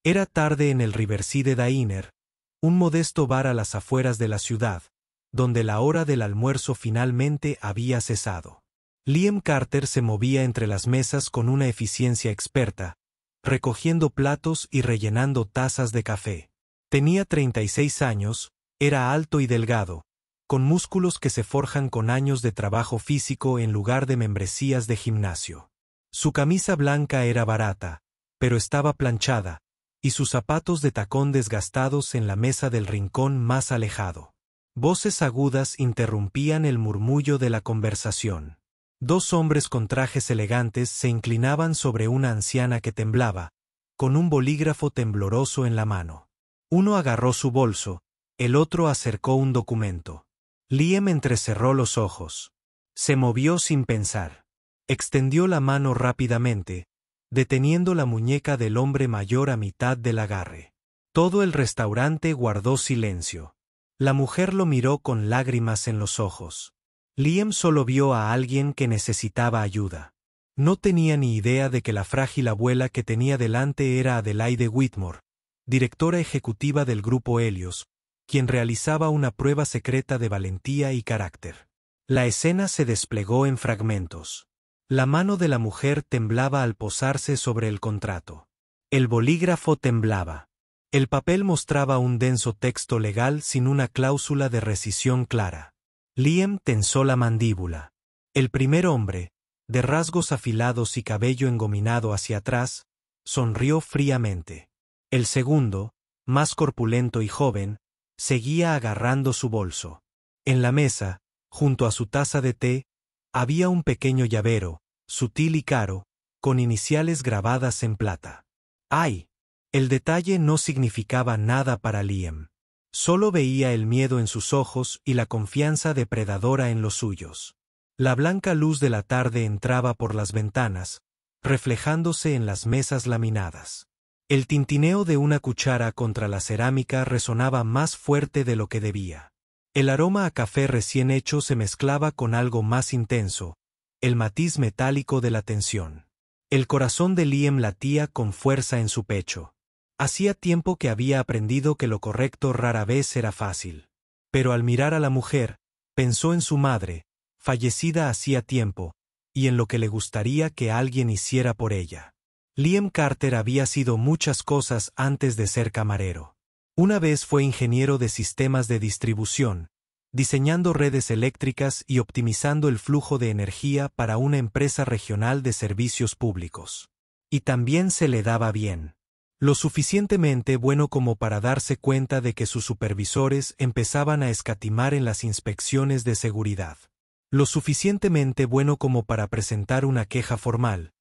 Era tarde en el Riverside Diner, un modesto bar a las afueras de la ciudad, donde la hora del almuerzo finalmente había cesado. Liam Carter se movía entre las mesas con una eficiencia experta, recogiendo platos y rellenando tazas de café. Tenía 36 años, era alto y delgado, con músculos que se forjan con años de trabajo físico en lugar de membresías de gimnasio. Su camisa blanca era barata, pero estaba planchada, y sus zapatos de tacón desgastados en la mesa del rincón más alejado. Voces agudas interrumpían el murmullo de la conversación. Dos hombres con trajes elegantes se inclinaban sobre una anciana que temblaba, con un bolígrafo tembloroso en la mano. Uno agarró su bolso, el otro acercó un documento. Liam entrecerró los ojos. Se movió sin pensar. Extendió la mano rápidamente, deteniendo la muñeca del hombre mayor a mitad del agarre. Todo el restaurante guardó silencio. La mujer lo miró con lágrimas en los ojos. Liam solo vio a alguien que necesitaba ayuda. No tenía ni idea de que la frágil abuela que tenía delante era Adelaide Whitmore, directora ejecutiva del Grupo Helios, quien realizaba una prueba secreta de valentía y carácter. La escena se desplegó en fragmentos. La mano de la mujer temblaba al posarse sobre el contrato. El bolígrafo temblaba. El papel mostraba un denso texto legal sin una cláusula de rescisión clara. Liam tensó la mandíbula. El primer hombre, de rasgos afilados y cabello engominado hacia atrás, sonrió fríamente. El segundo, más corpulento y joven, seguía agarrando su bolso. En la mesa, junto a su taza de té, había un pequeño llavero, sutil y caro, con iniciales grabadas en plata. ¡Ay! El detalle no significaba nada para Liam. Solo veía el miedo en sus ojos y la confianza depredadora en los suyos. La blanca luz de la tarde entraba por las ventanas, reflejándose en las mesas laminadas. El tintineo de una cuchara contra la cerámica resonaba más fuerte de lo que debía. El aroma a café recién hecho se mezclaba con algo más intenso, el matiz metálico de la tensión. El corazón de Liam latía con fuerza en su pecho. Hacía tiempo que había aprendido que lo correcto rara vez era fácil. Pero al mirar a la mujer, pensó en su madre, fallecida hacía tiempo, y en lo que le gustaría que alguien hiciera por ella. Liam Carter había sido muchas cosas antes de ser camarero. Una vez fue ingeniero de sistemas de distribución, diseñando redes eléctricas y optimizando el flujo de energía para una empresa regional de servicios públicos. Y también se le daba bien. Lo suficientemente bueno como para darse cuenta de que sus supervisores empezaban a escatimar en las inspecciones de seguridad. Lo suficientemente bueno como para presentar una queja formal,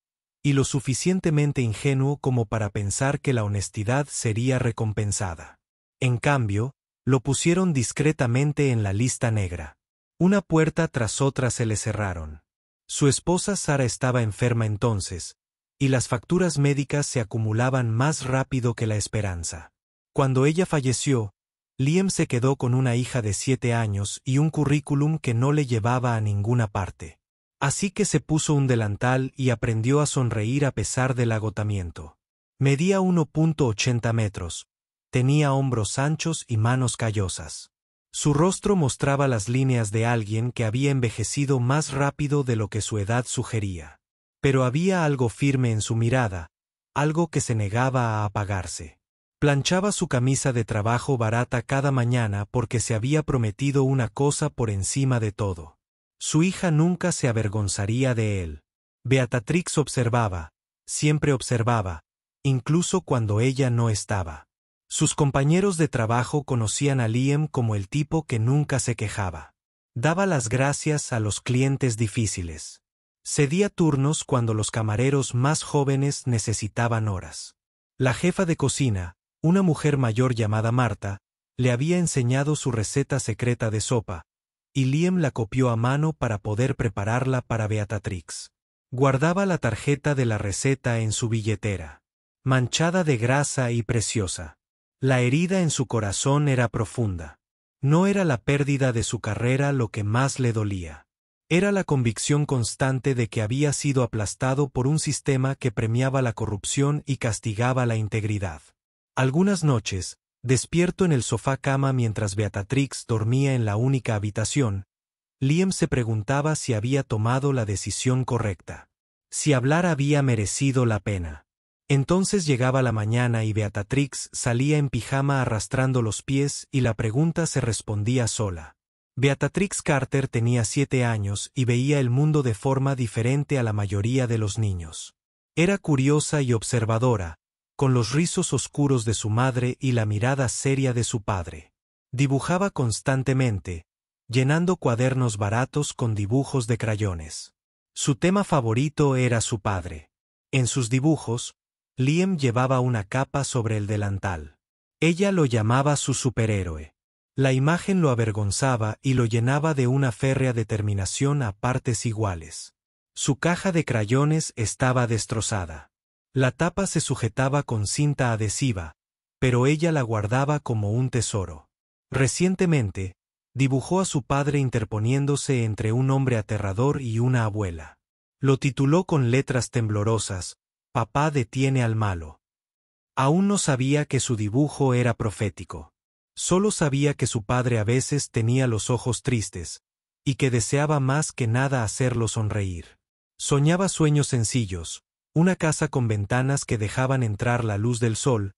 y lo suficientemente ingenuo como para pensar que la honestidad sería recompensada. En cambio, lo pusieron discretamente en la lista negra. Una puerta tras otra se le cerraron. Su esposa Sara estaba enferma entonces, y las facturas médicas se acumulaban más rápido que la esperanza. Cuando ella falleció, Liam se quedó con una hija de 7 años y un currículum que no le llevaba a ninguna parte. Así que se puso un delantal y aprendió a sonreír a pesar del agotamiento. Medía 1.80 metros, tenía hombros anchos y manos callosas. Su rostro mostraba las líneas de alguien que había envejecido más rápido de lo que su edad sugería. Pero había algo firme en su mirada, algo que se negaba a apagarse. Planchaba su camisa de trabajo barata cada mañana porque se había prometido una cosa por encima de todo. Su hija nunca se avergonzaría de él. Beatrix observaba, siempre observaba, incluso cuando ella no estaba. Sus compañeros de trabajo conocían a Liam como el tipo que nunca se quejaba. Daba las gracias a los clientes difíciles. Cedía turnos cuando los camareros más jóvenes necesitaban horas. La jefa de cocina, una mujer mayor llamada Marta, le había enseñado su receta secreta de sopa, y Liam la copió a mano para poder prepararla para Beatrix. Guardaba la tarjeta de la receta en su billetera, manchada de grasa y preciosa. La herida en su corazón era profunda. No era la pérdida de su carrera lo que más le dolía. Era la convicción constante de que había sido aplastado por un sistema que premiaba la corrupción y castigaba la integridad. Algunas noches, despierto en el sofá cama mientras Beatrix dormía en la única habitación, Liam se preguntaba si había tomado la decisión correcta. Si hablar había merecido la pena. Entonces llegaba la mañana y Beatrix salía en pijama arrastrando los pies y la pregunta se respondía sola. Beatrix Carter tenía 7 años y veía el mundo de forma diferente a la mayoría de los niños. Era curiosa y observadora, con los rizos oscuros de su madre y la mirada seria de su padre. Dibujaba constantemente, llenando cuadernos baratos con dibujos de crayones. Su tema favorito era su padre. En sus dibujos, Liam llevaba una capa sobre el delantal. Ella lo llamaba su superhéroe. La imagen lo avergonzaba y lo llenaba de una férrea determinación a partes iguales. Su caja de crayones estaba destrozada. La tapa se sujetaba con cinta adhesiva, pero ella la guardaba como un tesoro. Recientemente, dibujó a su padre interponiéndose entre un hombre aterrador y una abuela. Lo tituló con letras temblorosas, «Papá detiene al malo». Aún no sabía que su dibujo era profético. Solo sabía que su padre a veces tenía los ojos tristes, y que deseaba más que nada hacerlo sonreír. Soñaba sueños sencillos, una casa con ventanas que dejaban entrar la luz del sol,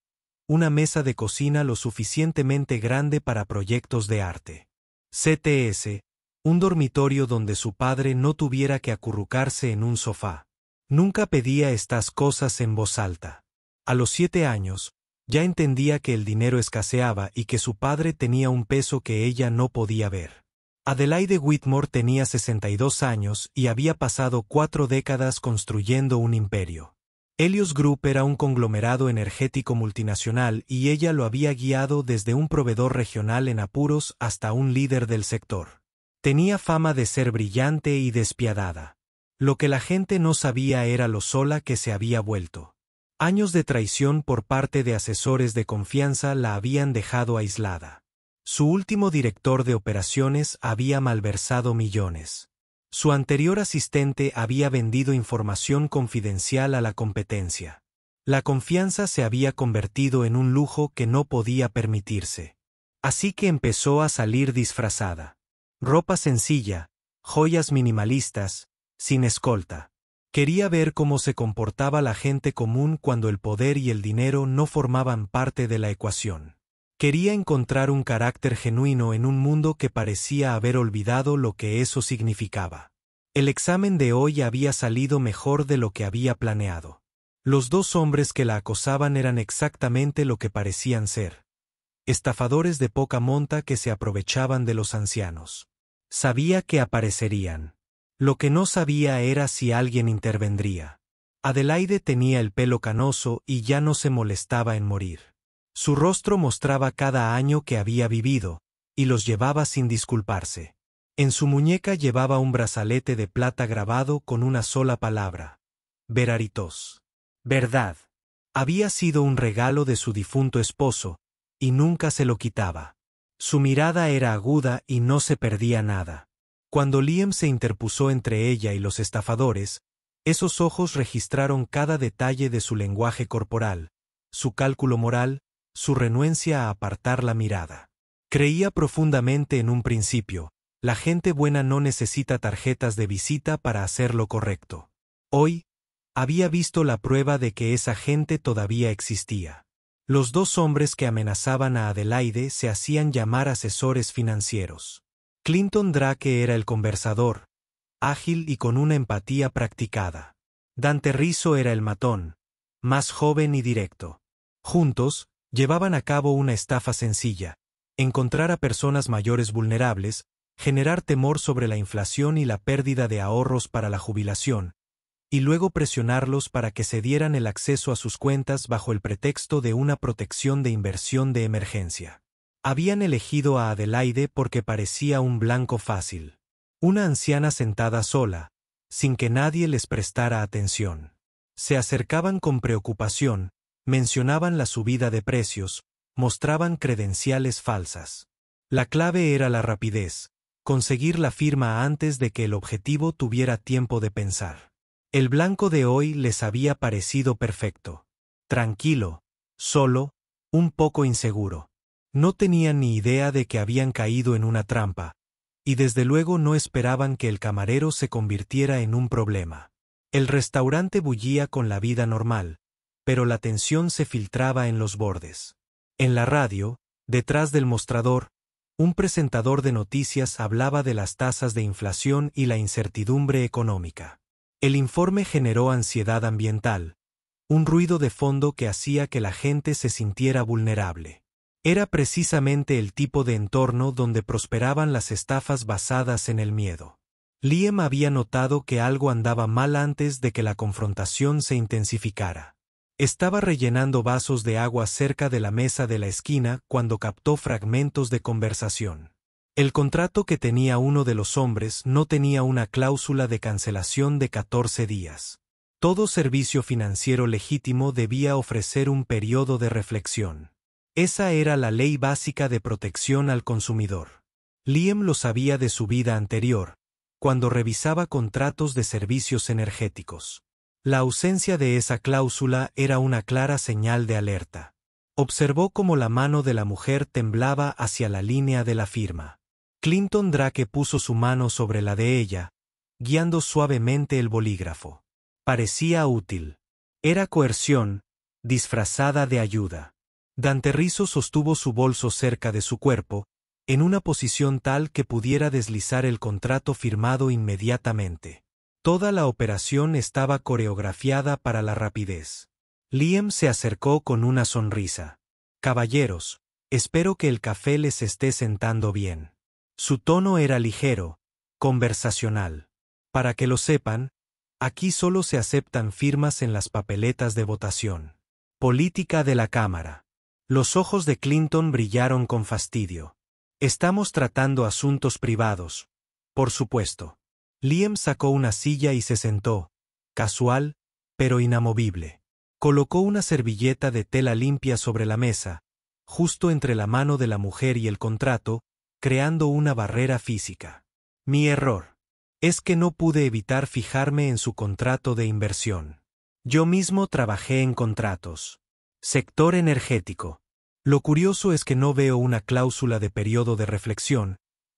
una mesa de cocina lo suficientemente grande para proyectos de arte. CTS, un dormitorio donde su padre no tuviera que acurrucarse en un sofá. Nunca pedía estas cosas en voz alta. A los 7 años, ya entendía que el dinero escaseaba y que su padre tenía un peso que ella no podía ver. Adelaide Whitmore tenía 62 años y había pasado 4 décadas construyendo un imperio. Helios Group era un conglomerado energético multinacional y ella lo había guiado desde un proveedor regional en apuros hasta un líder del sector. Tenía fama de ser brillante y despiadada. Lo que la gente no sabía era lo sola que se había vuelto. Años de traición por parte de asesores de confianza la habían dejado aislada. Su último director de operaciones había malversado millones. Su anterior asistente había vendido información confidencial a la competencia. La confianza se había convertido en un lujo que no podía permitirse. Así que empezó a salir disfrazada. Ropa sencilla, joyas minimalistas, sin escolta. Quería ver cómo se comportaba la gente común cuando el poder y el dinero no formaban parte de la ecuación. Quería encontrar un carácter genuino en un mundo que parecía haber olvidado lo que eso significaba. El examen de hoy había salido mejor de lo que había planeado. Los 2 hombres que la acosaban eran exactamente lo que parecían ser. Estafadores de poca monta que se aprovechaban de los ancianos. Sabía que aparecerían. Lo que no sabía era si alguien intervendría. Adelaide tenía el pelo canoso y ya no se molestaba en morir. Su rostro mostraba cada año que había vivido, y los llevaba sin disculparse. En su muñeca llevaba un brazalete de plata grabado con una sola palabra: Veraritos. Verdad. Había sido un regalo de su difunto esposo, y nunca se lo quitaba. Su mirada era aguda y no se perdía nada. Cuando Liam se interpuso entre ella y los estafadores, esos ojos registraron cada detalle de su lenguaje corporal, su cálculo moral, su renuencia a apartar la mirada. Creía profundamente en un principio: la gente buena no necesita tarjetas de visita para hacer lo correcto. Hoy, había visto la prueba de que esa gente todavía existía. Los 2 hombres que amenazaban a Adelaide se hacían llamar asesores financieros. Clinton Drake era el conversador, ágil y con una empatía practicada. Dante Rizzo era el matón, más joven y directo. Juntos, llevaban a cabo una estafa sencilla: encontrar a personas mayores vulnerables, generar temor sobre la inflación y la pérdida de ahorros para la jubilación, y luego presionarlos para que cedieran el acceso a sus cuentas bajo el pretexto de una protección de inversión de emergencia. Habían elegido a Adelaide porque parecía un blanco fácil. Una anciana sentada sola, sin que nadie les prestara atención. Se acercaban con preocupación, mencionaban la subida de precios, mostraban credenciales falsas. La clave era la rapidez, conseguir la firma antes de que el objetivo tuviera tiempo de pensar. El blanco de hoy les había parecido perfecto. Tranquilo, solo, un poco inseguro. No tenían ni idea de que habían caído en una trampa, y desde luego no esperaban que el camarero se convirtiera en un problema. El restaurante bullía con la vida normal, pero la tensión se filtraba en los bordes. En la radio, detrás del mostrador, un presentador de noticias hablaba de las tasas de inflación y la incertidumbre económica. El informe generó ansiedad ambiental, un ruido de fondo que hacía que la gente se sintiera vulnerable. Era precisamente el tipo de entorno donde prosperaban las estafas basadas en el miedo. Liam había notado que algo andaba mal antes de que la confrontación se intensificara. Estaba rellenando vasos de agua cerca de la mesa de la esquina cuando captó fragmentos de conversación. El contrato que tenía uno de los hombres no tenía una cláusula de cancelación de 14 días. Todo servicio financiero legítimo debía ofrecer un periodo de reflexión. Esa era la ley básica de protección al consumidor. Liam lo sabía de su vida anterior, cuando revisaba contratos de servicios energéticos. La ausencia de esa cláusula era una clara señal de alerta. Observó cómo la mano de la mujer temblaba hacia la línea de la firma. Clinton Drake puso su mano sobre la de ella, guiando suavemente el bolígrafo. Parecía útil. Era coerción, disfrazada de ayuda. Dante Rizzo sostuvo su bolso cerca de su cuerpo, en una posición tal que pudiera deslizar el contrato firmado inmediatamente. Toda la operación estaba coreografiada para la rapidez. Liam se acercó con una sonrisa. «Caballeros, espero que el café les esté sentando bien». Su tono era ligero, conversacional. Para que lo sepan, aquí solo se aceptan firmas en las papeletas de votación. Política de la Cámara. Los ojos de Clinton brillaron con fastidio. Estamos tratando asuntos privados. Por supuesto. Liam sacó una silla y se sentó, casual, pero inamovible. Colocó una servilleta de tela limpia sobre la mesa, justo entre la mano de la mujer y el contrato, creando una barrera física. Mi error es que no pude evitar fijarme en su contrato de inversión. Yo mismo trabajé en contratos. Sector energético. Lo curioso es que no veo una cláusula de periodo de reflexión,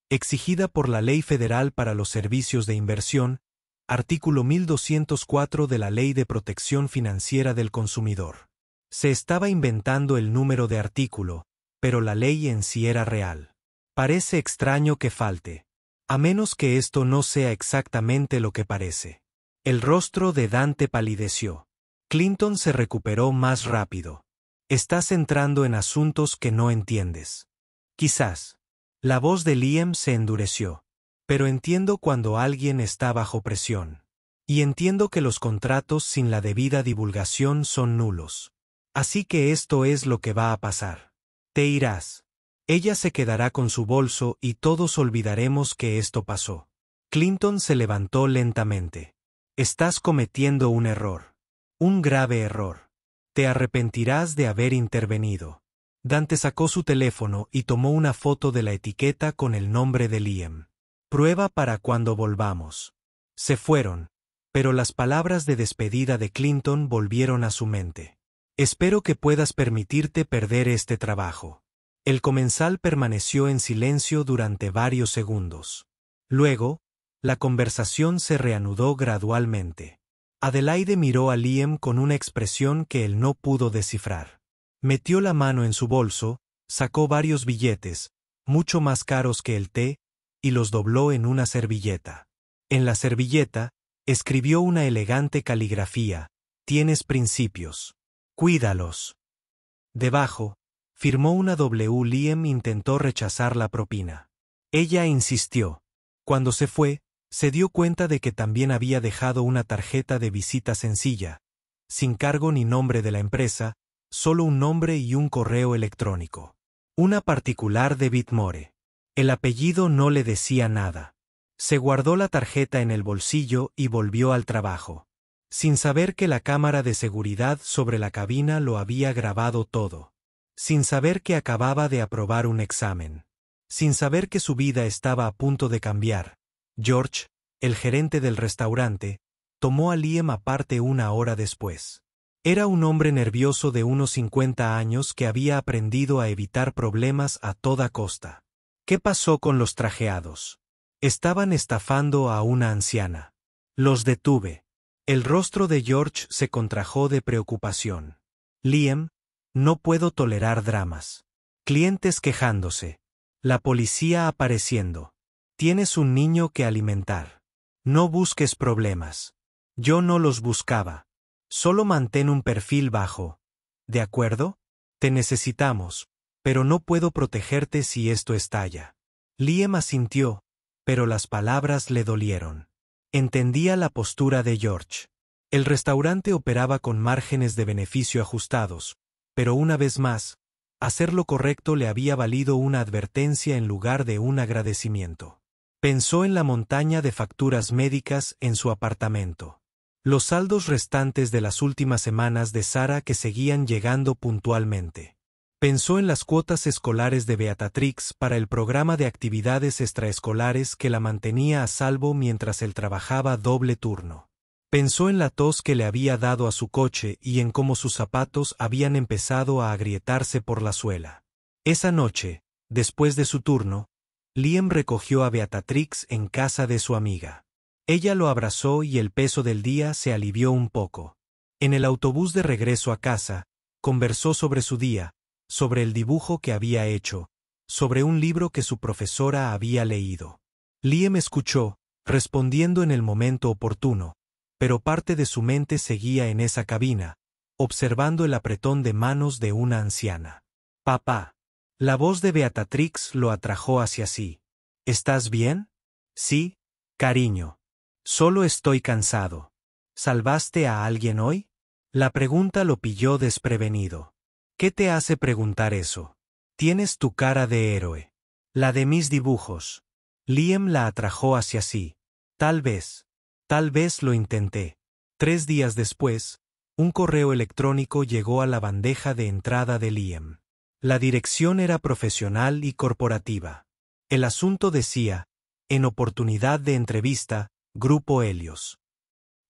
exigida por la Ley Federal para los Servicios de Inversión, artículo 1204 de la Ley de Protección Financiera del Consumidor. Se estaba inventando el número de artículo, pero la ley en sí era real. Parece extraño que falte. A menos que esto no sea exactamente lo que parece. El rostro de Dante palideció. Clinton se recuperó más rápido. Estás entrando en asuntos que no entiendes. Quizás. La voz de Liam se endureció. Pero entiendo cuando alguien está bajo presión. Y entiendo que los contratos sin la debida divulgación son nulos. Así que esto es lo que va a pasar. Te irás. Ella se quedará con su bolso y todos olvidaremos que esto pasó. Clinton se levantó lentamente. Estás cometiendo un error. Un grave error. Te arrepentirás de haber intervenido. Dante sacó su teléfono y tomó una foto de la etiqueta con el nombre de Liam. Prueba para cuando volvamos. Se fueron, pero las palabras de despedida de Clinton volvieron a su mente. Espero que puedas permitirte perder este trabajo. El comensal permaneció en silencio durante varios segundos. Luego, la conversación se reanudó gradualmente. Adelaide miró a Liam con una expresión que él no pudo descifrar. Metió la mano en su bolso, sacó varios billetes, mucho más caros que el té, y los dobló en una servilleta. En la servilleta, escribió una elegante caligrafía: «Tienes principios. Cuídalos». Debajo, firmó una W. Liam intentó rechazar la propina. Ella insistió. Cuando se fue, se dio cuenta de que también había dejado una tarjeta de visita sencilla, sin cargo ni nombre de la empresa, solo un nombre y un correo electrónico. Una particular de Whitmore. El apellido no le decía nada. Se guardó la tarjeta en el bolsillo y volvió al trabajo. Sin saber que la cámara de seguridad sobre la cabina lo había grabado todo. Sin saber que acababa de aprobar un examen. Sin saber que su vida estaba a punto de cambiar. George, el gerente del restaurante, tomó a Liam aparte una hora después. Era un hombre nervioso de unos 50 años que había aprendido a evitar problemas a toda costa. ¿Qué pasó con los trajeados? Estaban estafando a una anciana. Los detuve. El rostro de George se contrajo de preocupación. Liam, no puedo tolerar dramas. Clientes quejándose. La policía apareciendo. Tienes un niño que alimentar. No busques problemas. Yo no los buscaba. Solo mantén un perfil bajo. ¿De acuerdo? Te necesitamos, pero no puedo protegerte si esto estalla. Liam asintió, pero las palabras le dolieron. Entendía la postura de George. El restaurante operaba con márgenes de beneficio ajustados, pero una vez más, hacer lo correcto le había valido una advertencia en lugar de un agradecimiento. Pensó en la montaña de facturas médicas en su apartamento. Los saldos restantes de las últimas semanas de Sarah que seguían llegando puntualmente. Pensó en las cuotas escolares de Beatrix para el programa de actividades extraescolares que la mantenía a salvo mientras él trabajaba doble turno. Pensó en la tos que le había dado a su coche y en cómo sus zapatos habían empezado a agrietarse por la suela. Esa noche, después de su turno, Liam recogió a Beatrix en casa de su amiga. Ella lo abrazó y el peso del día se alivió un poco. En el autobús de regreso a casa, conversó sobre su día, sobre el dibujo que había hecho, sobre un libro que su profesora había leído. Liam escuchó, respondiendo en el momento oportuno, pero parte de su mente seguía en esa cabina, observando el apretón de manos de una anciana. «Papá». La voz de Beatrix lo atrajo hacia sí. «¿Estás bien?» «Sí, cariño. Solo estoy cansado». «¿Salvaste a alguien hoy?» La pregunta lo pilló desprevenido. «¿Qué te hace preguntar eso? Tienes tu cara de héroe. La de mis dibujos». Liam la atrajo hacia sí. Tal vez lo intenté». 3 días después, un correo electrónico llegó a la bandeja de entrada de Liam. La dirección era profesional y corporativa. El asunto decía, en oportunidad de entrevista, Grupo Helios.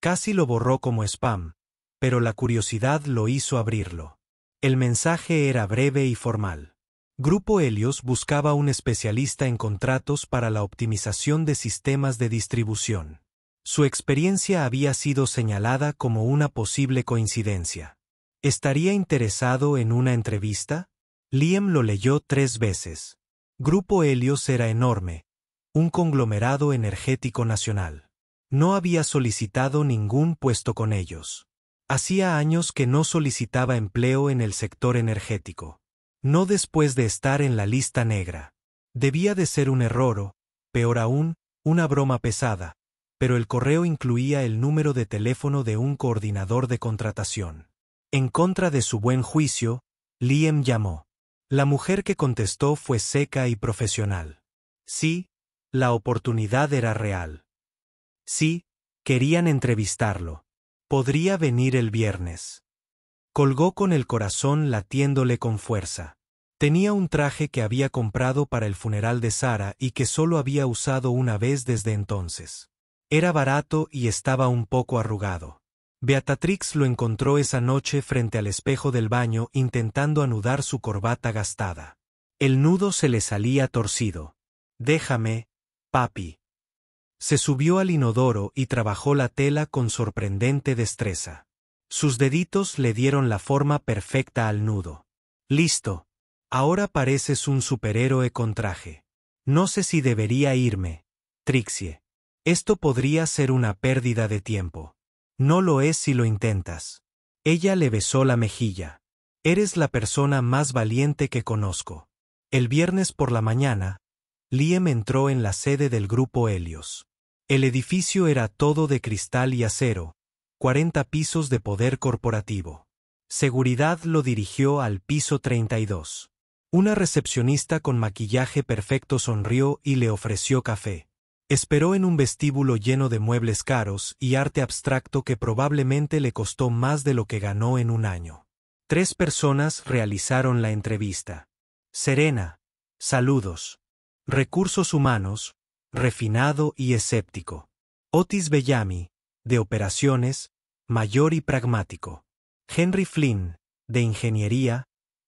Casi lo borró como spam, pero la curiosidad lo hizo abrirlo. El mensaje era breve y formal. Grupo Helios buscaba un especialista en contratos para la optimización de sistemas de distribución. Su experiencia había sido señalada como una posible coincidencia. ¿Estaría interesado en una entrevista? Liam lo leyó 3 veces. Grupo Helios era enorme, un conglomerado energético nacional. No había solicitado ningún puesto con ellos. Hacía años que no solicitaba empleo en el sector energético. No después de estar en la lista negra. Debía de ser un error o, peor aún, una broma pesada, pero el correo incluía el número de teléfono de un coordinador de contratación. En contra de su buen juicio, Liam llamó. La mujer que contestó fue seca y profesional. Sí, la oportunidad era real. Sí, querían entrevistarlo. Podría venir el viernes. Colgó con el corazón latiéndole con fuerza. Tenía un traje que había comprado para el funeral de Sarah y que solo había usado una vez desde entonces. Era barato y estaba un poco arrugado. Beatrix lo encontró esa noche frente al espejo del baño intentando anudar su corbata gastada. El nudo se le salía torcido. «Déjame, papi». Se subió al inodoro y trabajó la tela con sorprendente destreza. Sus deditos le dieron la forma perfecta al nudo. «Listo. Ahora pareces un superhéroe con traje. No sé si debería irme, Trixie. Esto podría ser una pérdida de tiempo. No lo es si lo intentas». Ella le besó la mejilla. «Eres la persona más valiente que conozco». El viernes por la mañana, Liam entró en la sede del Grupo Helios. El edificio era todo de cristal y acero, 40 pisos de poder corporativo. Seguridad lo dirigió al piso 32. Una recepcionista con maquillaje perfecto sonrió y le ofreció café. Esperó en un vestíbulo lleno de muebles caros y arte abstracto que probablemente le costó más de lo que ganó en un año. 3 personas realizaron la entrevista. Serena, saludos. Recursos humanos, refinado y escéptico. Otis Bellamy, de operaciones, mayor y pragmático. Henry Flynn, de ingeniería,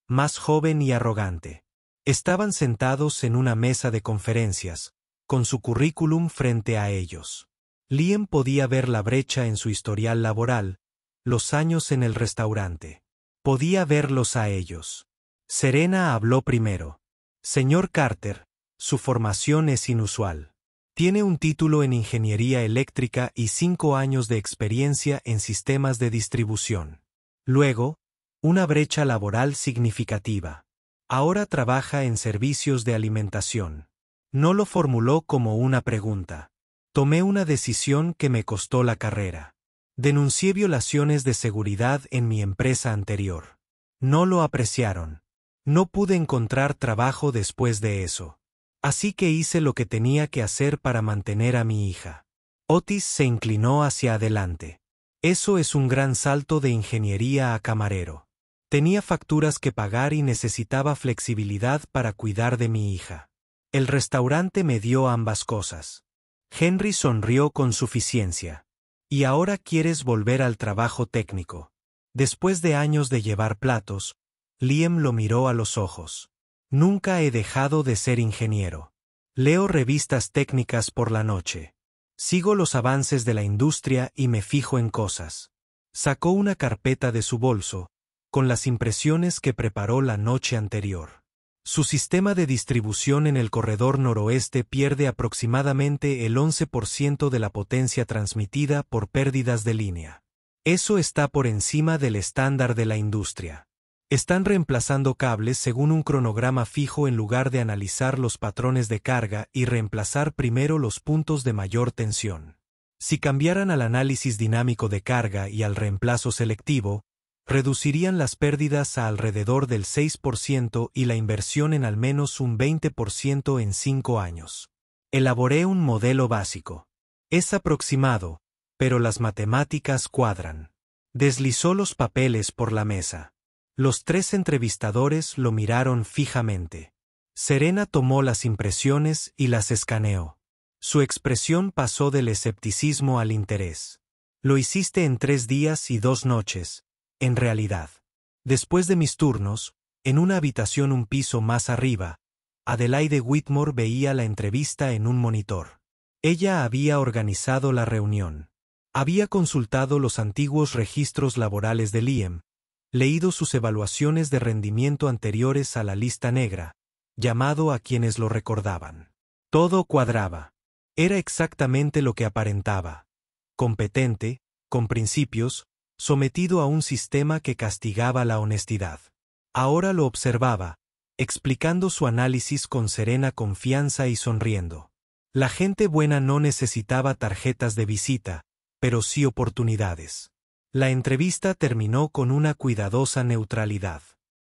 más joven y arrogante. Estaban sentados en una mesa de conferencias, con su currículum frente a ellos. Liam podía ver la brecha en su historial laboral, los años en el restaurante. Podía verlos a ellos. Serena habló primero. Señor Carter, su formación es inusual. Tiene un título en ingeniería eléctrica y 5 años de experiencia en sistemas de distribución. Luego, una brecha laboral significativa. Ahora trabaja en servicios de alimentación. No lo formuló como una pregunta. Tomé una decisión que me costó la carrera. Denuncié violaciones de seguridad en mi empresa anterior. No lo apreciaron. No pude encontrar trabajo después de eso. Así que hice lo que tenía que hacer para mantener a mi hija. Otis se inclinó hacia adelante. Eso es un gran salto de ingeniería a camarero. Tenía facturas que pagar y necesitaba flexibilidad para cuidar de mi hija. El restaurante me dio ambas cosas. Henry sonrió con suficiencia. ¿Y ahora quieres volver al trabajo técnico? Después de años de llevar platos, Liam lo miró a los ojos. Nunca he dejado de ser ingeniero. Leo revistas técnicas por la noche. Sigo los avances de la industria y me fijo en cosas. Sacó una carpeta de su bolso, con las impresiones que preparó la noche anterior. Su sistema de distribución en el corredor noroeste pierde aproximadamente el 11% de la potencia transmitida por pérdidas de línea. Eso está por encima del estándar de la industria. Están reemplazando cables según un cronograma fijo en lugar de analizar los patrones de carga y reemplazar primero los puntos de mayor tensión. Si cambiaran al análisis dinámico de carga y al reemplazo selectivo, reducirían las pérdidas a alrededor del 6% y la inversión en al menos un 20% en 5 años. Elaboré un modelo básico. Es aproximado, pero las matemáticas cuadran. Deslizó los papeles por la mesa. Los 3 entrevistadores lo miraron fijamente. Serena tomó las impresiones y las escaneó. Su expresión pasó del escepticismo al interés. Lo hiciste en 3 días y 2 noches, en realidad. Después de mis turnos, en una habitación un piso más arriba, Adelaide Whitmore veía la entrevista en un monitor. Ella había organizado la reunión. Había consultado los antiguos registros laborales de Liam, leído sus evaluaciones de rendimiento anteriores a la lista negra, llamado a quienes lo recordaban. Todo cuadraba. Era exactamente lo que aparentaba. Competente, con principios, sometido a un sistema que castigaba la honestidad. Ahora lo observaba, explicando su análisis con serena confianza y sonriendo. La gente buena no necesitaba tarjetas de visita, pero sí oportunidades. La entrevista terminó con una cuidadosa neutralidad.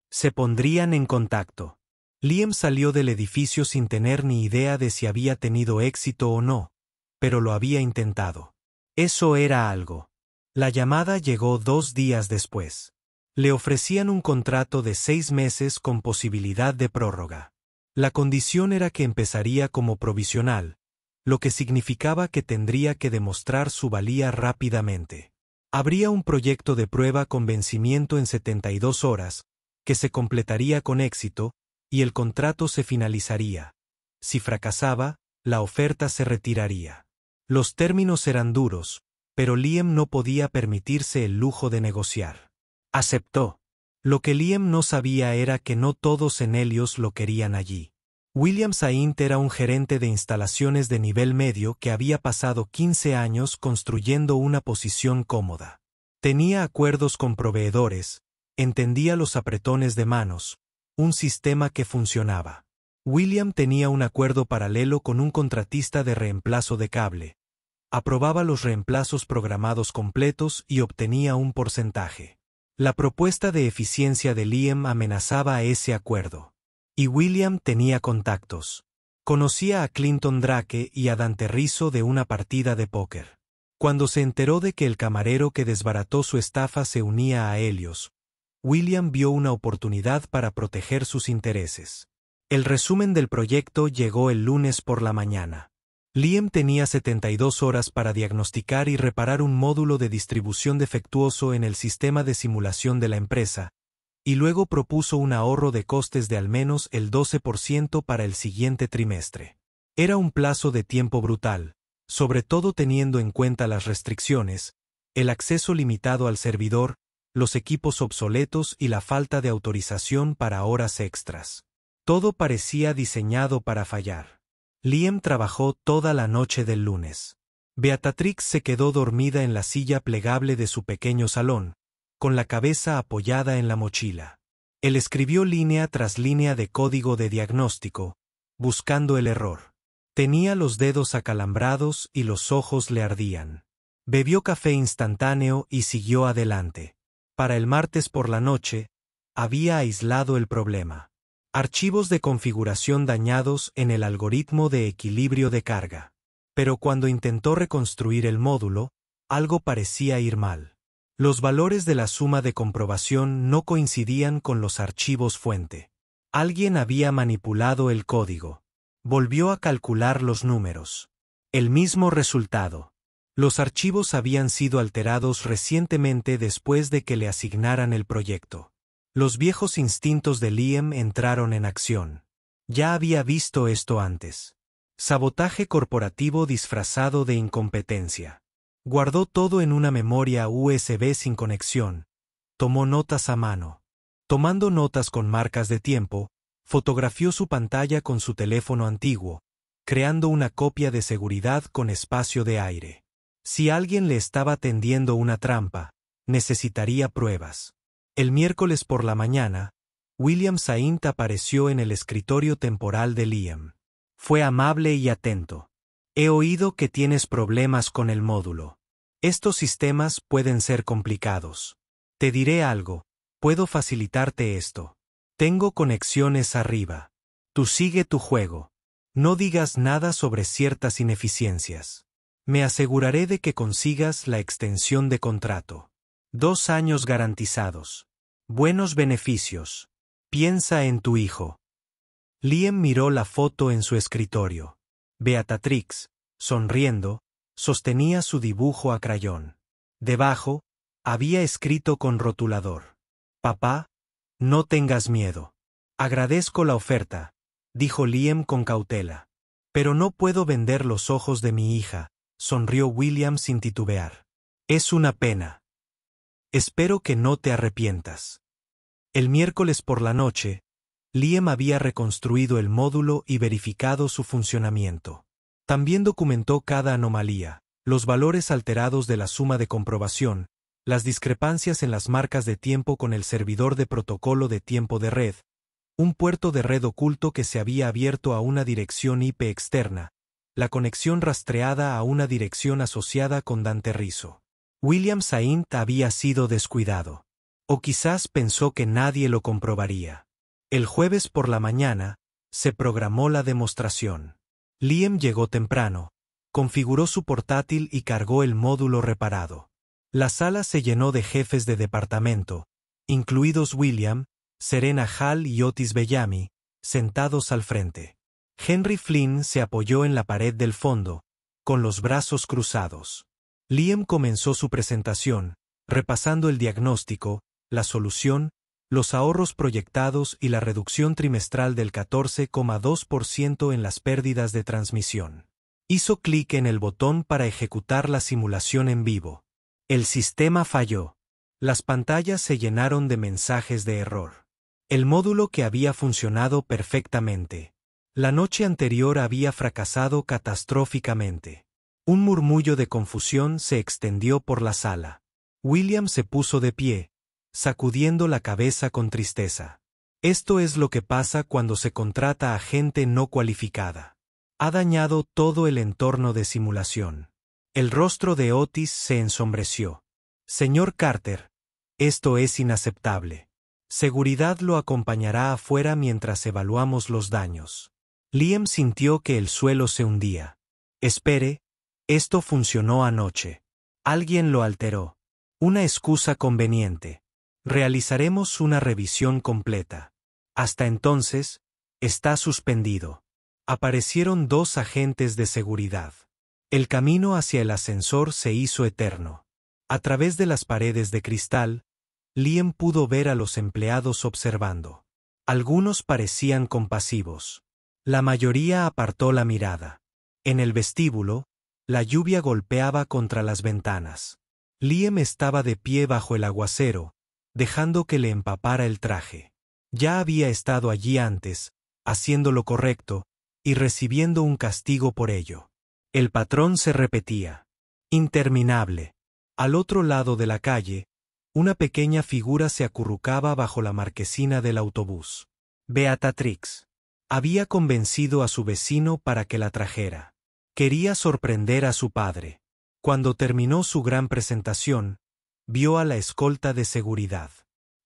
Se pondrían en contacto. Liam salió del edificio sin tener ni idea de si había tenido éxito o no, pero lo había intentado. Eso era algo. La llamada llegó 2 días después. Le ofrecían un contrato de 6 meses con posibilidad de prórroga. La condición era que empezaría como provisional, lo que significaba que tendría que demostrar su valía rápidamente. Habría un proyecto de prueba con vencimiento en 72 horas, que se completaría con éxito, y el contrato se finalizaría. Si fracasaba, la oferta se retiraría. Los términos eran duros, pero Liam no podía permitirse el lujo de negociar. Aceptó. Lo que Liam no sabía era que no todos en Helios lo querían allí. William Saint era un gerente de instalaciones de nivel medio que había pasado 15 años construyendo una posición cómoda. Tenía acuerdos con proveedores, entendía los apretones de manos, un sistema que funcionaba. William tenía un acuerdo paralelo con un contratista de reemplazo de cable. Aprobaba los reemplazos programados completos y obtenía un porcentaje. La propuesta de eficiencia de Liam amenazaba a ese acuerdo. Y William tenía contactos. Conocía a Clinton Drake y a Dante Rizzo de una partida de póker. Cuando se enteró de que el camarero que desbarató su estafa se unía a Helios, William vio una oportunidad para proteger sus intereses. El resumen del proyecto llegó el lunes por la mañana. Liam tenía 72 horas para diagnosticar y reparar un módulo de distribución defectuoso en el sistema de simulación de la empresa, y luego propuso un ahorro de costes de al menos el 12% para el siguiente trimestre. Era un plazo de tiempo brutal, sobre todo teniendo en cuenta las restricciones, el acceso limitado al servidor, los equipos obsoletos y la falta de autorización para horas extras. Todo parecía diseñado para fallar. Liam trabajó toda la noche del lunes. Beatrix se quedó dormida en la silla plegable de su pequeño salón, con la cabeza apoyada en la mochila. Él escribió línea tras línea de código de diagnóstico, buscando el error. Tenía los dedos acalambrados y los ojos le ardían. Bebió café instantáneo y siguió adelante. Para el martes por la noche, había aislado el problema. Archivos de configuración dañados en el algoritmo de equilibrio de carga. Pero cuando intentó reconstruir el módulo, algo parecía ir mal. Los valores de la suma de comprobación no coincidían con los archivos fuente. Alguien había manipulado el código. Volvió a calcular los números. El mismo resultado. Los archivos habían sido alterados recientemente después de que le asignaran el proyecto. Los viejos instintos de Liam entraron en acción. Ya había visto esto antes. Sabotaje corporativo disfrazado de incompetencia. Guardó todo en una memoria USB sin conexión. Tomó notas a mano. Tomando notas con marcas de tiempo, fotografió su pantalla con su teléfono antiguo, creando una copia de seguridad con espacio de aire. Si alguien le estaba tendiendo una trampa, necesitaría pruebas. El miércoles por la mañana, William Saint apareció en el escritorio temporal de Liam. Fue amable y atento. He oído que tienes problemas con el módulo. Estos sistemas pueden ser complicados. Te diré algo, puedo facilitarte esto. Tengo conexiones arriba. Tú sigue tu juego. No digas nada sobre ciertas ineficiencias. Me aseguraré de que consigas la extensión de contrato. 2 años garantizados. Buenos beneficios. Piensa en tu hijo. Liam miró la foto en su escritorio. Beatrix, sonriendo, sostenía su dibujo a crayón. Debajo, había escrito con rotulador: Papá, no tengas miedo. Agradezco la oferta, dijo Liam con cautela. Pero no puedo vender los ojos de mi hija, sonrió William sin titubear. Es una pena. Espero que no te arrepientas. El miércoles por la noche, Liam había reconstruido el módulo y verificado su funcionamiento. También documentó cada anomalía, los valores alterados de la suma de comprobación, las discrepancias en las marcas de tiempo con el servidor de protocolo de tiempo de red, un puerto de red oculto que se había abierto a una dirección IP externa, la conexión rastreada a una dirección asociada con Dante Rizzo. William Saint había sido descuidado. O quizás pensó que nadie lo comprobaría. El jueves por la mañana, se programó la demostración. Liam llegó temprano, configuró su portátil y cargó el módulo reparado. La sala se llenó de jefes de departamento, incluidos William, Serena Hall y Otis Bellamy, sentados al frente. Henry Flynn se apoyó en la pared del fondo, con los brazos cruzados. Liam comenzó su presentación, repasando el diagnóstico, la solución, los ahorros proyectados y la reducción trimestral del 14,2% en las pérdidas de transmisión. Hizo clic en el botón para ejecutar la simulación en vivo. El sistema falló. Las pantallas se llenaron de mensajes de error. El módulo que había funcionado perfectamente. La noche anterior había fracasado catastróficamente. Un murmullo de confusión se extendió por la sala. William se puso de pie, sacudiendo la cabeza con tristeza. Esto es lo que pasa cuando se contrata a gente no cualificada. Ha dañado todo el entorno de simulación. El rostro de Otis se ensombreció. Señor Carter, esto es inaceptable. Seguridad lo acompañará afuera mientras evaluamos los daños. Liam sintió que el suelo se hundía. Espere, esto funcionó anoche. Alguien lo alteró. Una excusa conveniente. Realizaremos una revisión completa. Hasta entonces, está suspendido. Aparecieron 2 agentes de seguridad. El camino hacia el ascensor se hizo eterno. A través de las paredes de cristal, Liam pudo ver a los empleados observando. Algunos parecían compasivos. La mayoría apartó la mirada. En el vestíbulo, la lluvia golpeaba contra las ventanas. Liam estaba de pie bajo el aguacero, dejando que le empapara el traje. Ya había estado allí antes, haciendo lo correcto, y recibiendo un castigo por ello. El patrón se repetía. Interminable. Al otro lado de la calle, una pequeña figura se acurrucaba bajo la marquesina del autobús. Beatrix. Había convencido a su vecino para que la trajera. Quería sorprender a su padre. Cuando terminó su gran presentación, vio a la escolta de seguridad.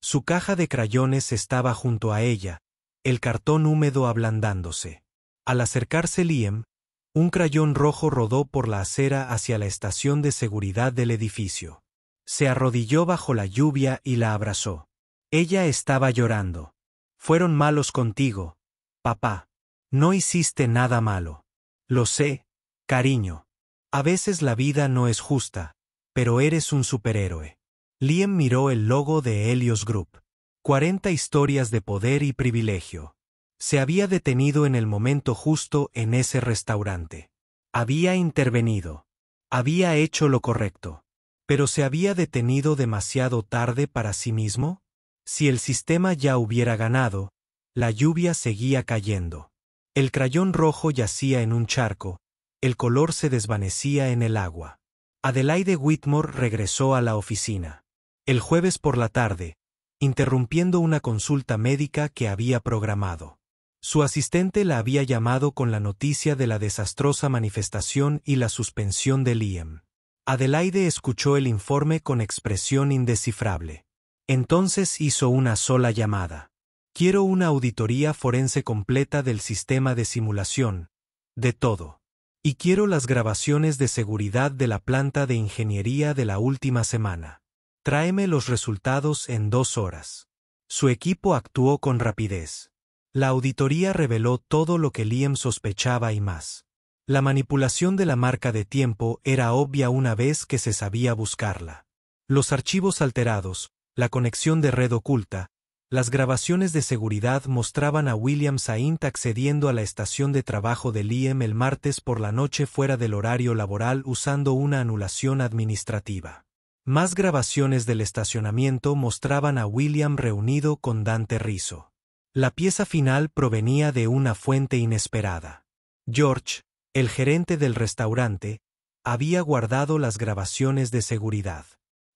Su caja de crayones estaba junto a ella, el cartón húmedo ablandándose. Al acercarse Liam, un crayón rojo rodó por la acera hacia la estación de seguridad del edificio. Se arrodilló bajo la lluvia y la abrazó. Ella estaba llorando. Fueron malos contigo, papá. No hiciste nada malo. Lo sé, cariño. A veces la vida no es justa, pero eres un superhéroe. Liam miró el logo de Helios Group. 40 historias de poder y privilegio. Se había detenido en el momento justo en ese restaurante. Había intervenido. Había hecho lo correcto. ¿Pero se había detenido demasiado tarde para sí mismo? Si el sistema ya hubiera ganado, la lluvia seguía cayendo. El crayón rojo yacía en un charco, el color se desvanecía en el agua. Adelaide Whitmore regresó a la oficina. El jueves por la tarde, interrumpiendo una consulta médica que había programado. Su asistente la había llamado con la noticia de la desastrosa manifestación y la suspensión de Liam. Adelaide escuchó el informe con expresión indescifrable. Entonces hizo una sola llamada. Quiero una auditoría forense completa del sistema de simulación, de todo. Y quiero las grabaciones de seguridad de la planta de ingeniería de la última semana. Tráeme los resultados en 2 horas. Su equipo actuó con rapidez. La auditoría reveló todo lo que Liam sospechaba y más. La manipulación de la marca de tiempo era obvia una vez que se sabía buscarla. Los archivos alterados, la conexión de red oculta, las grabaciones de seguridad mostraban a William Saint accediendo a la estación de trabajo de Liam el martes por la noche fuera del horario laboral usando una anulación administrativa. Más grabaciones del estacionamiento mostraban a William reunido con Dante Rizzo. La pieza final provenía de una fuente inesperada. George, el gerente del restaurante, había guardado las grabaciones de seguridad.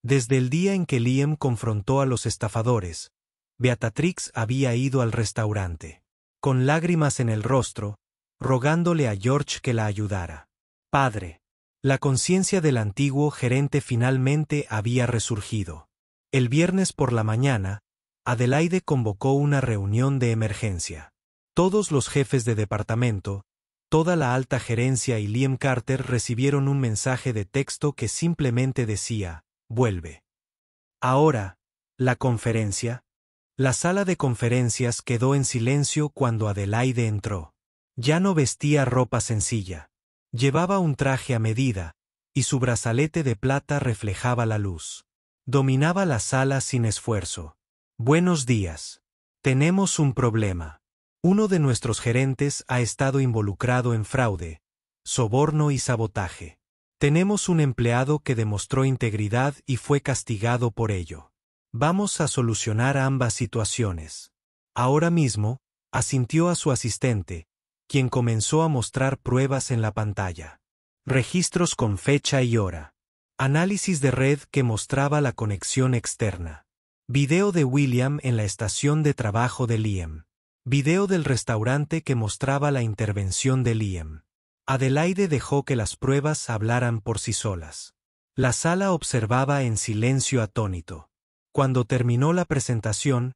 Desde el día en que Liam confrontó a los estafadores, Beatrix había ido al restaurante. Con lágrimas en el rostro, rogándole a George que la ayudara. Padre. La conciencia del antiguo gerente finalmente había resurgido. El viernes por la mañana, Adelaide convocó una reunión de emergencia. Todos los jefes de departamento, toda la alta gerencia y Liam Carter recibieron un mensaje de texto que simplemente decía, vuelve. Ahora, la conferencia. La sala de conferencias quedó en silencio cuando Adelaide entró. Ya no vestía ropa sencilla. Llevaba un traje a medida, y su brazalete de plata reflejaba la luz. Dominaba la sala sin esfuerzo. Buenos días. Tenemos un problema. Uno de nuestros gerentes ha estado involucrado en fraude, soborno y sabotaje. Tenemos un empleado que demostró integridad y fue castigado por ello. Vamos a solucionar ambas situaciones. Ahora mismo, asintió a su asistente, quien comenzó a mostrar pruebas en la pantalla. Registros con fecha y hora. Análisis de red que mostraba la conexión externa. Video de William en la estación de trabajo de Liam. Video del restaurante que mostraba la intervención de Liam. Adelaide dejó que las pruebas hablaran por sí solas. La sala observaba en silencio atónito. Cuando terminó la presentación,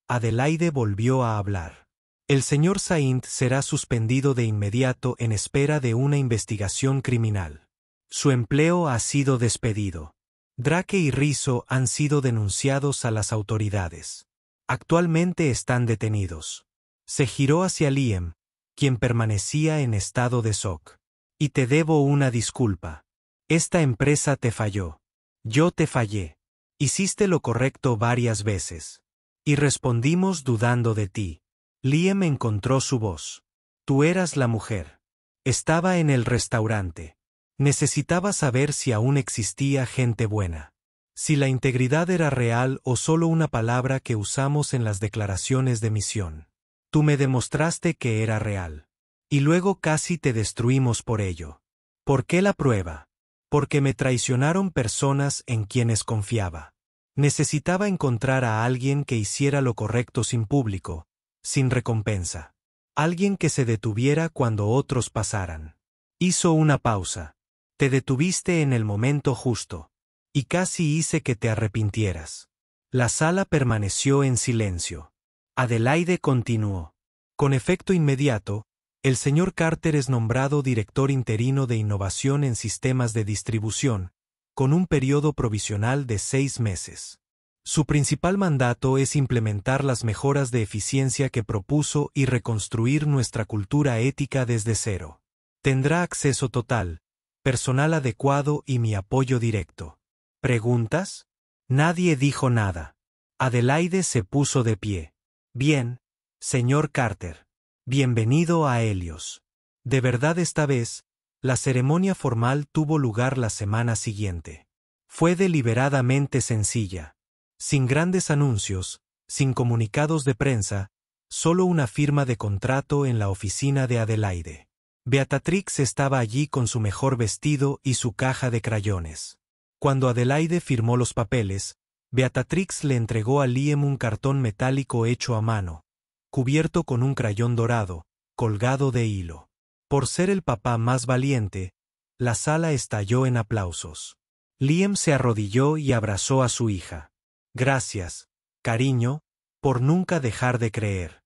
Adelaide volvió a hablar. El señor Saint será suspendido de inmediato en espera de una investigación criminal. Su empleo ha sido despedido. Drake y Rizzo han sido denunciados a las autoridades. Actualmente están detenidos. Se giró hacia Liam, quien permanecía en estado de shock. Y te debo una disculpa. Esta empresa te falló. Yo te fallé. Hiciste lo correcto varias veces. Y respondimos dudando de ti. Liam encontró su voz. Tú eras la mujer. Estaba en el restaurante. Necesitaba saber si aún existía gente buena. Si la integridad era real o solo una palabra que usamos en las declaraciones de misión. Tú me demostraste que era real. Y luego casi te destruimos por ello. ¿Por qué la prueba? Porque me traicionaron personas en quienes confiaba. Necesitaba encontrar a alguien que hiciera lo correcto sin público, sin recompensa. Alguien que se detuviera cuando otros pasaran. Hizo una pausa. Te detuviste en el momento justo. Y casi hice que te arrepintieras. La sala permaneció en silencio. Adelaide continuó. Con efecto inmediato, el señor Carter es nombrado director interino de innovación en sistemas de distribución, con un periodo provisional de 6 meses. Su principal mandato es implementar las mejoras de eficiencia que propuso y reconstruir nuestra cultura ética desde cero. Tendrá acceso total, personal adecuado y mi apoyo directo. ¿Preguntas? Nadie dijo nada. Adelaide se puso de pie. Bien, señor Carter. Bienvenido a Helios. De verdad esta vez, la ceremonia formal tuvo lugar la semana siguiente. Fue deliberadamente sencilla. Sin grandes anuncios, sin comunicados de prensa, solo una firma de contrato en la oficina de Adelaide. Beatrix estaba allí con su mejor vestido y su caja de crayones. Cuando Adelaide firmó los papeles, Beatrix le entregó a Liam un cartón metálico hecho a mano, cubierto con un crayón dorado, colgado de hilo. Por ser el papá más valiente, la sala estalló en aplausos. Liam se arrodilló y abrazó a su hija. Gracias, cariño, por nunca dejar de creer.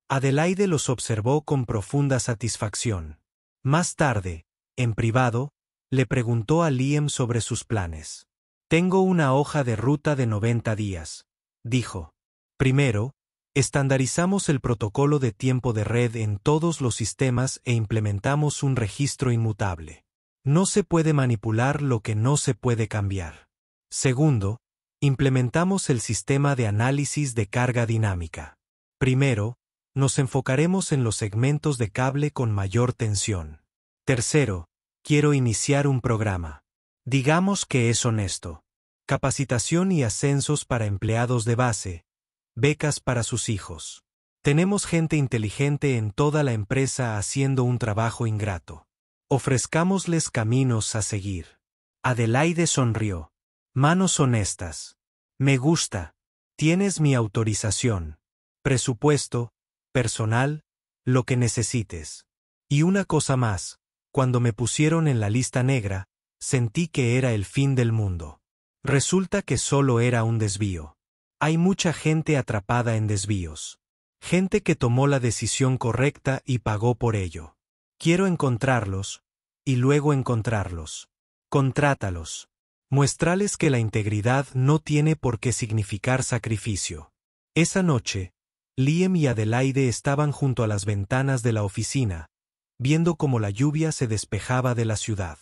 Adelaide los observó con profunda satisfacción. Más tarde, en privado, le preguntó a Liam sobre sus planes. Tengo una hoja de ruta de 90 días, dijo. Primero, estandarizamos el protocolo de tiempo de red en todos los sistemas e implementamos un registro inmutable. No se puede manipular lo que no se puede cambiar. Segundo, implementamos el sistema de análisis de carga dinámica. Primero, nos enfocaremos en los segmentos de cable con mayor tensión. Tercero, quiero iniciar un programa. Digamos que es honesto. Capacitación y ascensos para empleados de base. Becas para sus hijos. Tenemos gente inteligente en toda la empresa haciendo un trabajo ingrato. Ofrezcámosles caminos a seguir. Adelaide sonrió. Manos honestas. Me gusta. Tienes mi autorización. Presupuesto, personal, lo que necesites. Y una cosa más, cuando me pusieron en la lista negra, sentí que era el fin del mundo. Resulta que solo era un desvío. Hay mucha gente atrapada en desvíos. Gente que tomó la decisión correcta y pagó por ello. Quiero encontrarlos, y luego encontrarlos. Contrátalos. Muéstrales que la integridad no tiene por qué significar sacrificio. Esa noche, Liam y Adelaide estaban junto a las ventanas de la oficina, viendo cómo la lluvia se despejaba de la ciudad.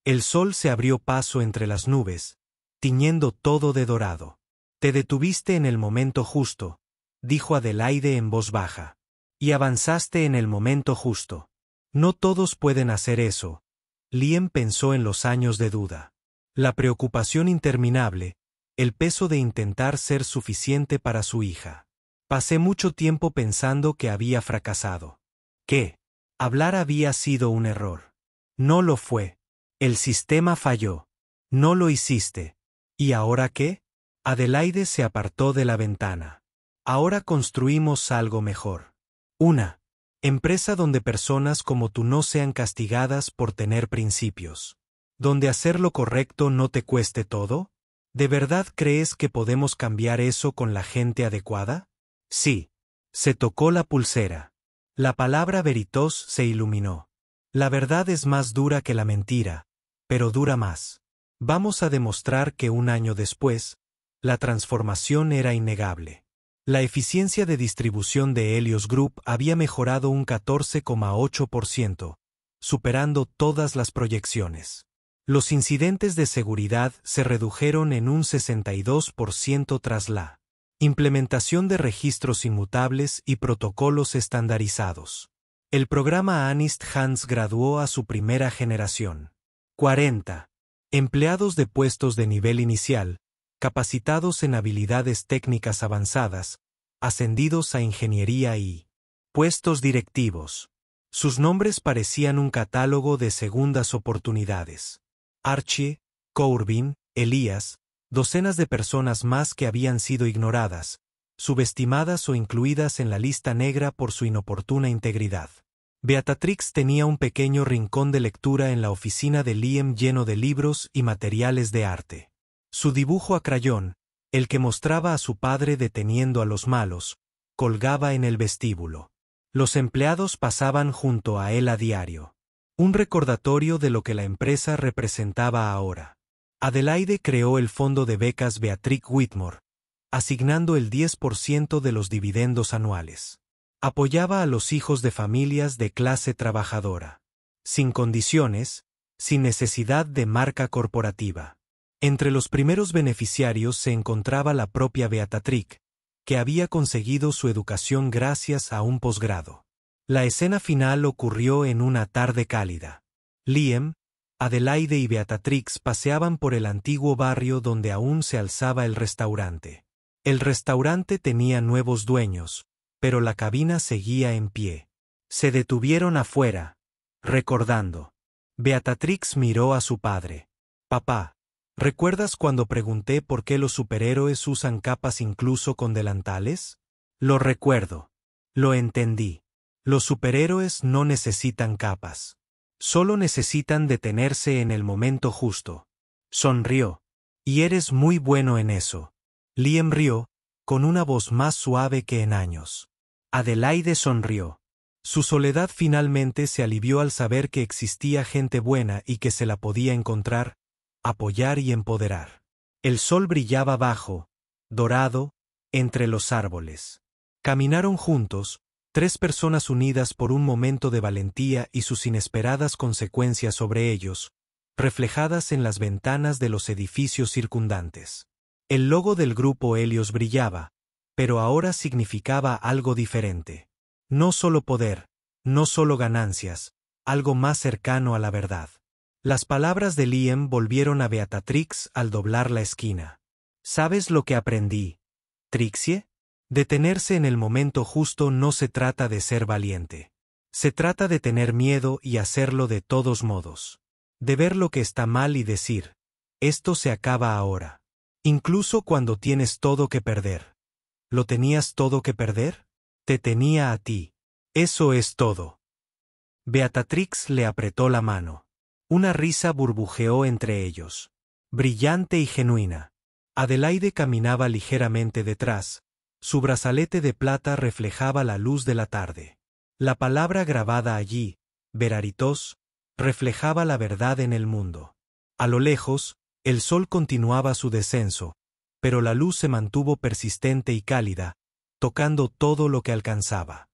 El sol se abrió paso entre las nubes, tiñendo todo de dorado. Te detuviste en el momento justo, dijo Adelaide en voz baja. Y avanzaste en el momento justo. No todos pueden hacer eso. Liam pensó en los años de duda. La preocupación interminable, el peso de intentar ser suficiente para su hija. Pasé mucho tiempo pensando que había fracasado. ¿Qué? Hablar había sido un error. No lo fue. El sistema falló. No lo hiciste. ¿Y ahora qué? Adelaide se apartó de la ventana. Ahora construimos algo mejor. Una empresa donde personas como tú no sean castigadas por tener principios. ¿Donde hacer lo correcto no te cueste todo? ¿De verdad crees que podemos cambiar eso con la gente adecuada? Sí. Se tocó la pulsera. La palabra veritas se iluminó. La verdad es más dura que la mentira, pero dura más. Vamos a demostrar que un año después, la transformación era innegable. La eficiencia de distribución de Helios Group había mejorado un 14,8%, superando todas las proyecciones. Los incidentes de seguridad se redujeron en un 62% tras la implementación de registros inmutables y protocolos estandarizados. El programa Anist Hans graduó a su primera generación. 40. Empleados de puestos de nivel inicial, capacitados en habilidades técnicas avanzadas, ascendidos a ingeniería y puestos directivos. Sus nombres parecían un catálogo de segundas oportunidades. Archie, Corbin, Elías, docenas de personas más que habían sido ignoradas, subestimadas o incluidas en la lista negra por su inoportuna integridad. Beatrix tenía un pequeño rincón de lectura en la oficina de Liam lleno de libros y materiales de arte. Su dibujo a crayón, el que mostraba a su padre deteniendo a los malos, colgaba en el vestíbulo. Los empleados pasaban junto a él a diario. Un recordatorio de lo que la empresa representaba ahora. Adelaide creó el fondo de becas Beatrix Whitmore, asignando el 10% de los dividendos anuales. Apoyaba a los hijos de familias de clase trabajadora. Sin condiciones, sin necesidad de marca corporativa. Entre los primeros beneficiarios se encontraba la propia Beatrix, que había conseguido su educación gracias a un posgrado. La escena final ocurrió en una tarde cálida. Liam, Adelaide y Beatrix paseaban por el antiguo barrio donde aún se alzaba el restaurante. El restaurante tenía nuevos dueños, pero la cabina seguía en pie. Se detuvieron afuera, recordando. Beatrix miró a su padre. Papá, ¿recuerdas cuando pregunté por qué los superhéroes usan capas incluso con delantales? Lo recuerdo. Lo entendí. Los superhéroes no necesitan capas. Solo necesitan detenerse en el momento justo. Sonrió. Y eres muy bueno en eso. Liam rió, con una voz más suave que en años. Adelaide sonrió. Su soledad finalmente se alivió al saber que existía gente buena y que se la podía encontrar, apoyar y empoderar. El sol brillaba bajo, dorado, entre los árboles. Caminaron juntos, 3 personas unidas por un momento de valentía y sus inesperadas consecuencias sobre ellos, reflejadas en las ventanas de los edificios circundantes. El logo del grupo Helios brillaba, pero ahora significaba algo diferente. No solo poder, no solo ganancias, algo más cercano a la verdad. Las palabras de Liam volvieron a Beatrix al doblar la esquina. ¿Sabes lo que aprendí, Trixie? Detenerse en el momento justo no se trata de ser valiente. Se trata de tener miedo y hacerlo de todos modos. De ver lo que está mal y decir, esto se acaba ahora. Incluso cuando tienes todo que perder. ¿Lo tenías todo que perder? Te tenía a ti. Eso es todo. Beatrix le apretó la mano. Una risa burbujeó entre ellos. Brillante y genuina. Adelaide caminaba ligeramente detrás. Su brazalete de plata reflejaba la luz de la tarde. La palabra grabada allí, Veraritos, reflejaba la verdad en el mundo. A lo lejos, el sol continuaba su descenso, pero la luz se mantuvo persistente y cálida, tocando todo lo que alcanzaba.